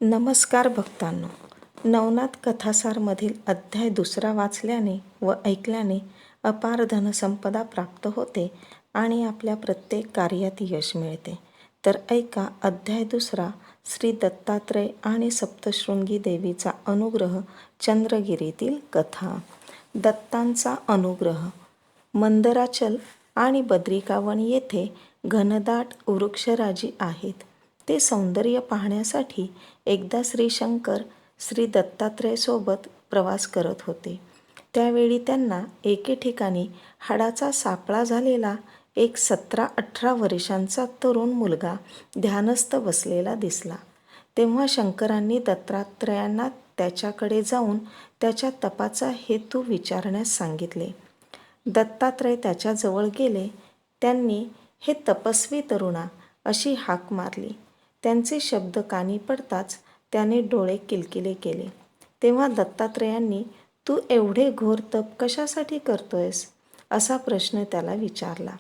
नमस्कार भक्तांनो. नवनाथ कथासारमधील अध्याय 2 वाचल्याने व ऐकल्याने अपार धनसंपदा प्राप्त होते आणि आपल्या प्रत्येक कार्यात यश मिळते. तर ऐका अध्याय 2 श्री दत्तात्रय आणि सप्तशृंगी देवीचा अनुग्रह चंद्रगिरीतील कथा. दत्तांचा अनुग्रह. मंदराचल आणि बद्रिकावन येथे घनदाट वृक्षराजी आहेत. ते सौंदर्य पाहण्यासाठी एकदा श्री शंकर श्री दत्तात्रयसोबत प्रवास करत होते. त्यावेळी त्यांना एके ठिकाणी हाडाचा सापळा झालेला एक 17-18 वर्षांचा तरुण मुलगा ध्यानस्थ बसलेला दिसला. तेव्हा शंकरांनी दत्तात्रयांना त्याच्याकडे जाऊन त्याच्या तपाचा हेतू विचारण्यास सांगितले. दत्तात्रय त्याच्याजवळ गेले. त्यांनी "हे तपस्वी तरुणा" अशी हाक मारली. त्यांचे शब्द कानी पडताच त्याने डोळे किलकिले केले. तेव्हा दत्तात्रयांनी "तू एवढे घोर तप कशासाठी करतोयस?" असा प्रश्न त्याला विचारला.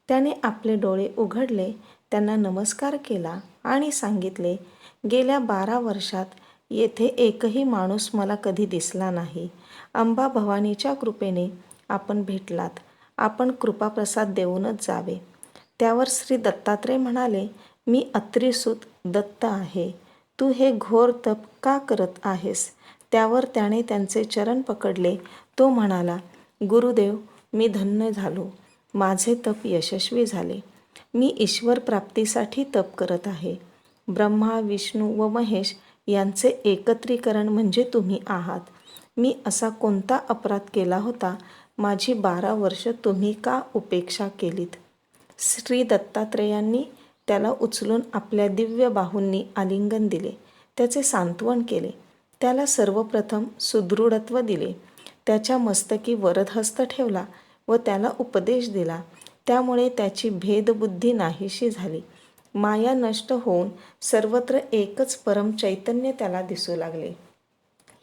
त्याने आपले डोळे उघडले, त्यांना नमस्कार केला आणि सांगितले, "गेल्या 12 वर्षात येथे एकही माणूस मला कधी दिसला नाही. अंबा भवानीच्या कृपेने आपण भेटलात. आपण कृपाप्रसाद देऊनच जावे." त्यावर श्री दत्तात्रय म्हणाले, "मी अत्रिसूत दत्त आहे. तू हे घोर तप का करत आहेस?" त्यावर त्याने त्यांचे चरण पकडले. तो म्हणाला, "गुरुदेव, मी धन्य झालो. माझे तप यशस्वी झाले. मी ईश्वर प्राप्तीसाठी तप करत आहे. ब्रह्मा, विष्णू व महेश यांचे एकत्रीकरण म्हणजे तुम्ही आहात. मी असा कोणता अपराध केला होता? माझी 12 वर्ष तुम्ही का उपेक्षा केलीत?" श्री दत्तात्रेयांनी त्याला उचलून आपल्या दिव्य बाहूंनी आलिंगन दिले. त्याचे सांत्वन केले. त्याला सर्वप्रथम सुदृढत्व दिले. त्याच्या मस्तकी वरदहस्त ठेवला व त्याला उपदेश दिला. त्यामुळे त्याची भेदबुद्धी नाहीशी झाली. माया नष्ट होऊन सर्वत्र एकच परम चैतन्य त्याला दिसू लागले.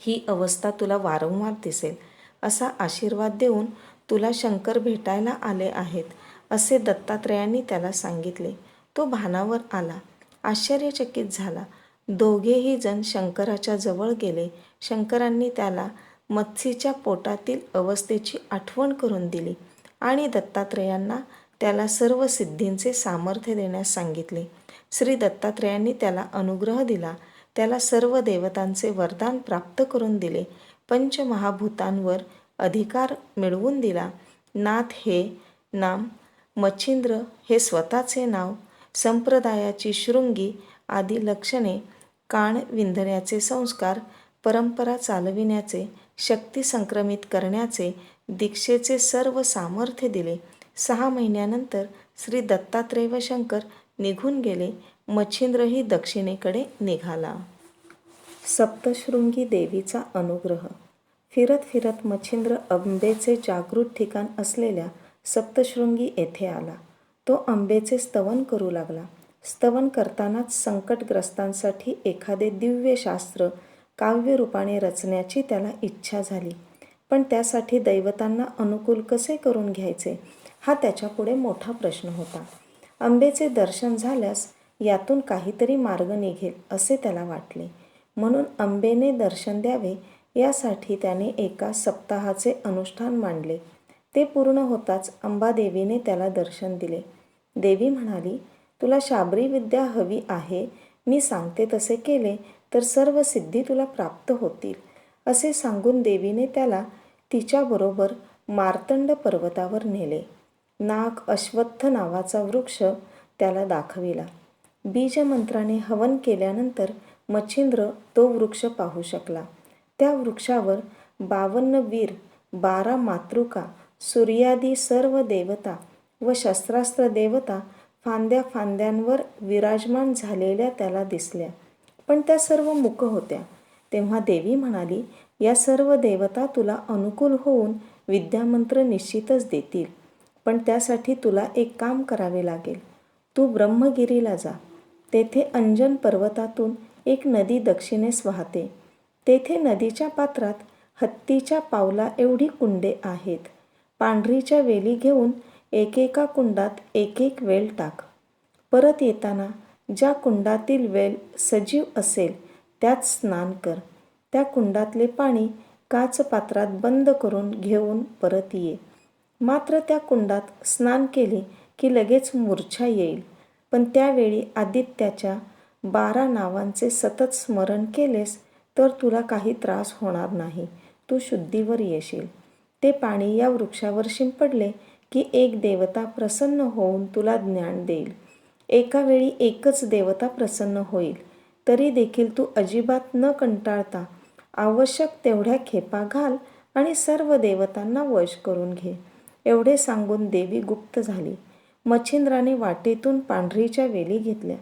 "ही अवस्था तुला वारंवार दिसेल असा आशीर्वाद देऊन तुला शंकर भेटायला आले आहेत," असे दत्तात्रयांनी त्याला सांगितले. तो भानावर आला, आश्चर्यचकित झाला. दोघेही जण शंकराच्या जवळ गेले. शंकरांनी त्याला मत्सीच्या पोटातील अवस्थेची आठवण करून दिली आणि दत्तात्रयांना त्याला सर्व सिद्धींचे सामर्थ्य देण्यास सांगितले. श्री दत्तात्रयांनी त्याला अनुग्रह दिला. त्याला सर्व देवतांचे वरदान प्राप्त करून दिले. पंचमहाभूतांवर अधिकार मिळवून दिला. नाथ हे नाम, मच्छिंद्र हे स्वतःचे नाव, संप्रदायाची शृंगी आदी लक्षणे, कान विंधण्याचे संस्कार, परंपरा चालविण्याचे, शक्ती संक्रमित करण्याचे, दीक्षेचे सर्व सामर्थ्य दिले. 6 महिन्यानंतर श्री दत्तात्रय व शंकर निघून गेले. मच्छिंद्रही दक्षिणेकडे निघाला. सप्तशृंगी देवीचा अनुग्रह. फिरत फिरत मच्छिंद्र अंबेचे जागृत ठिकाण असलेल्या सप्तशृंगी येथे आला. तो अंबेचे स्तवन करू लागला. स्तवन करतानाच संकटग्रस्तांसाठी एखादे दिव्य शास्त्र काव्यरूपाने रचण्याची त्याला इच्छा झाली. पण त्यासाठी दैवतांना अनुकूल कसे करून घ्यायचे हा त्याच्यापुढे मोठा प्रश्न होता. अंबेचे दर्शन झाल्यास यातून काहीतरी मार्ग निघेल असे त्याला वाटले. म्हणून अंबेने दर्शन द्यावे यासाठी त्याने एका सप्ताहाचे अनुष्ठान मांडले. ते पूर्ण होताच अंबादेवीने त्याला दर्शन दिले. देवी म्हणाली, "तुला शाबरी विद्या हवी आहे. मी सांगते तसे केले तर सर्व सिद्धी तुला प्राप्त होतील." असे सांगून देवीने त्याला तिच्याबरोबर मार्तंड पर्वतावर नेले. नाग अश्वत्थ नावाचा वृक्ष त्याला दाखविला. बीजमंत्राने हवन केल्यानंतर मच्छिंद्र तो वृक्ष पाहू शकला. त्या वृक्षावर 52 वीर, 12 मातृका, सूर्यादी सर्व देवता व शस्त्रास्त्र देवता फांद्या फांद्यांवर विराजमान झालेल्या त्याला दिसल्या. पण त्या सर्व मूक होत्या. तेव्हा देवी म्हणाली, "या सर्व देवता तुला अनुकूल होऊन विद्यामंत्र निश्चितच देतील. पण त्यासाठी तुला एक काम करावे लागेल. तू ब्रह्मगिरीला जा. तेथे अंजन पर्वतातून एक नदी दक्षिणेस वाहते. तेथे नदीच्या पात्रात हत्तीच्या पावला एवढी कुंडे आहेत. पांढरीच्या वेली घेऊन एकेका कुंडात एक वेल टाक. परत येताना ज्या कुंडातील वेल सजीव असेल त्यात स्नान कर. त्या कुंडातले पाणी काचपात्रात बंद करून घेऊन परत ये. मात्र त्या कुंडात स्नान केले की लगेच मूर्छा येईल. पण त्यावेळी आदित्याच्या 12 नावांचे सतत स्मरण केलेस तर तुला काही त्रास होणार नाही. तू शुद्धीवर येशील. ते पाणी या वृक्षावर शिंपडले की एक देवता प्रसन्न होऊन तुला ज्ञान देईल. एका वेळी एकच देवता प्रसन्न होईल. तरी देखील तू अजिबात न कंटाळता आवश्यक तेवढ्या खेपा घाल आणि सर्व देवतांना वश करून घे. एवढे सांगून देवी गुप्त झाली. मच्छिंद्राने वाटेतून पांढरीच्या वेली घेतल्या.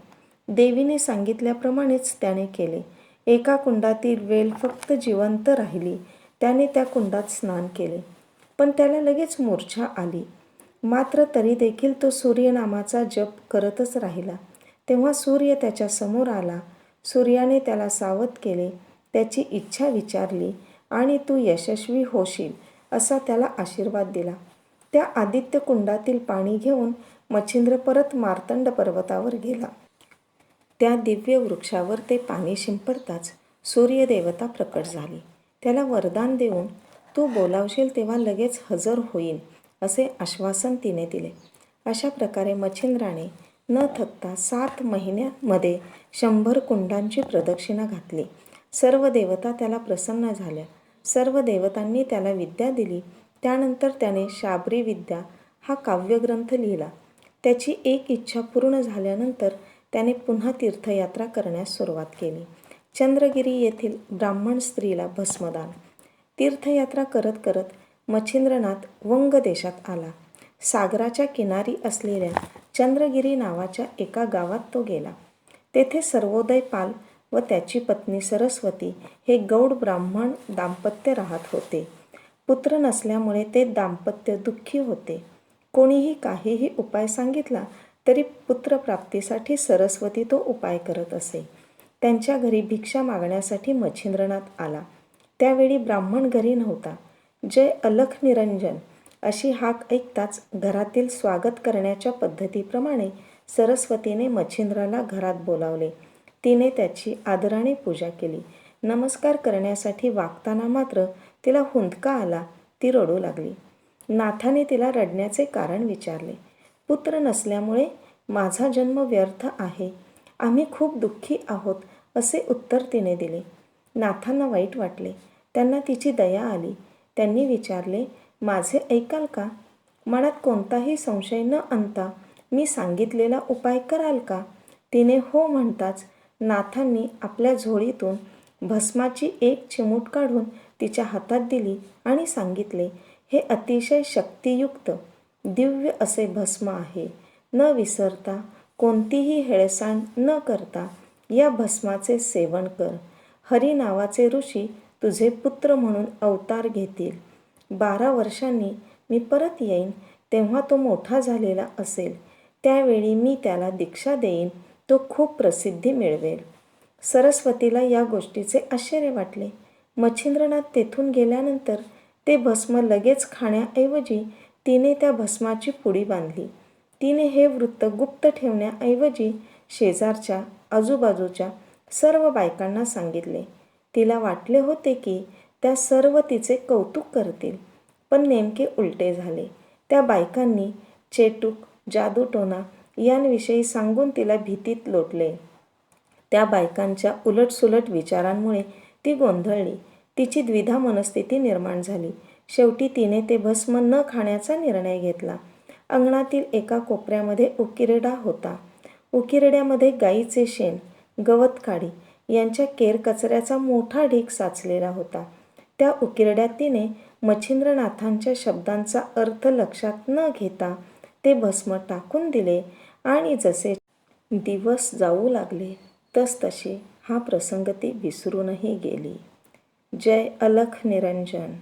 देवीने सांगितल्याप्रमाणेच त्याने केले. एका कुंडातील वेल फक्त जिवंत राहिली. त्याने त्या कुंडात स्नान केले, पण त्याला लगेच मूर्छा आली. मात्र तरी देखील तो सूर्यनामाचा जप करतच राहिला. तेव्हा सूर्य त्याच्या समोर आला. सूर्याने त्याला सावध केले, त्याची इच्छा विचारली आणि तू यशस्वी होशील असा त्याला आशीर्वाद दिला. त्या आदित्य कुंडातील पाणी घेऊन मच्छिंद्र परत मार्तंड पर्वतावर गेला. त्या दिव्य वृक्षावर ते पाणी शिंपडताच सूर्यदेवता प्रकट झाली. त्याला वरदान देऊन तू बोलावशील तेव्हा लगेच हजर होईन असे आश्वासन तिने दिले. अशा प्रकारे मच्छिंद्राने न थकता 7 महिन्यांमध्ये 100 कुंडांची प्रदक्षिणा घातली. सर्व देवता त्याला प्रसन्न झाल्या. सर्व देवतांनी त्याला विद्या दिली. त्यानंतर त्याने शाबरी विद्या हा काव्यग्रंथ लिहिला. त्याची एक इच्छा पूर्ण झाल्यानंतर त्याने पुन्हा तीर्थयात्रा करण्यास सुरुवात केली. चंद्रगिरी येथील ब्राह्मण स्त्रीला भस्मदान. तीर्थयात्रा करत करत मच्छिंद्रनाथ वंग देशात आला. सागराच्या किनारी असलेल्या चंद्रगिरी नावाच्या एका गावात तो गेला. तेथे सर्वोदय पाल व त्याची पत्नी सरस्वती हे गौड ब्राह्मण दाम्पत्य राहत होते. पुत्र नसल्यामुळे ते दाम्पत्य दुःखी होते. कोणीही काहीही उपाय सांगितला तरी पुत्रप्राप्तीसाठी सरस्वती तो उपाय करत असे. त्यांच्या घरी भिक्षा मागण्यासाठी मच्छिंद्रनाथ आला. त्यावेळी ब्राह्मण घरी नव्हता. जय अलख निरंजन अशी हाक ऐकताच घरातील स्वागत करण्याच्या पद्धतीप्रमाणे सरस्वतीने मच्छिंद्राला घरात बोलावले. तिने त्याची आदराने पूजा केली. नमस्कार करण्यासाठी वागताना मात्र तिला हुंदका आला. ती रडू लागली. नाथाने तिला रडण्याचे कारण विचारले. पुत्र नसल्यामुळे माझा जन्म व्यर्थ आहे. आम्ही खूप दुःखी आहोत असे उत्तर तिने दिले. नाथांना वाईट वाटले. त्यांना तिची दया आली. त्यांनी विचारले, माझे ऐकाल का? मनात कोणताही संशय न आणता मी सांगितलेला उपाय कराल का? तिने हो म्हणताच नाथांनी आपल्या झोळीतून भस्माची एक चिमूट काढून तिच्या हातात दिली आणि सांगितले, हे अतिशय शक्तियुक्त दिव्य असे भस्म आहे. न विसरता कोणतीही हेळसांड न करता या भस्माचे सेवन कर. हरी नावाचे ऋषी तुझे पुत्र म्हणून अवतार घेतील. 12 वर्षांनी मी परत येईन तेव्हा तो मोठा झालेला असेल. त्यावेळी मी त्याला दीक्षा देईन. तो खूप प्रसिद्धी मिळवेल. सरस्वतीला या गोष्टीचे आश्चर्य वाटले. मच्छिंद्रनाथ तेथून गेल्यानंतर ते भस्म लगेच खाण्याऐवजी तिने त्या भस्माची पुडी बांधली. तिने हे वृत्त गुप्त ठेवण्याऐवजी शेजारच्या आजूबाजूच्या सर्व बायकांना सांगितले. तिला वाटले होते की त्या सर्व तिचे कौतुक करतील, पण नेमके उलटे झाले. त्या बायकांनी चेटूक, जादूटोणा यांविषयी सांगून तिला भीतीत लोटले. त्या बायकांच्या उलटसुलट विचारांमुळे ती गोंधळली. तिची द्विधा मनस्थिती निर्माण झाली. शेवटी तिने ते भस्म न खाण्याचा निर्णय घेतला. अंगणातील एका कोपऱ्यामध्ये उकिरडा होता. उकिरड्यामध्ये गाईचे शेण, गवतकाडी यांच्या केरकचऱ्याचा मोठा ढीग साचलेला होता. त्या उकिरड्यात तिने मच्छिंद्रनाथांच्या शब्दांचा अर्थ लक्षात न घेता ते भस्म टाकून दिले आणि जसे दिवस जाऊ लागले तसतशी हा प्रसंग ती विसरूनही गेली. जय अलख निरंजन.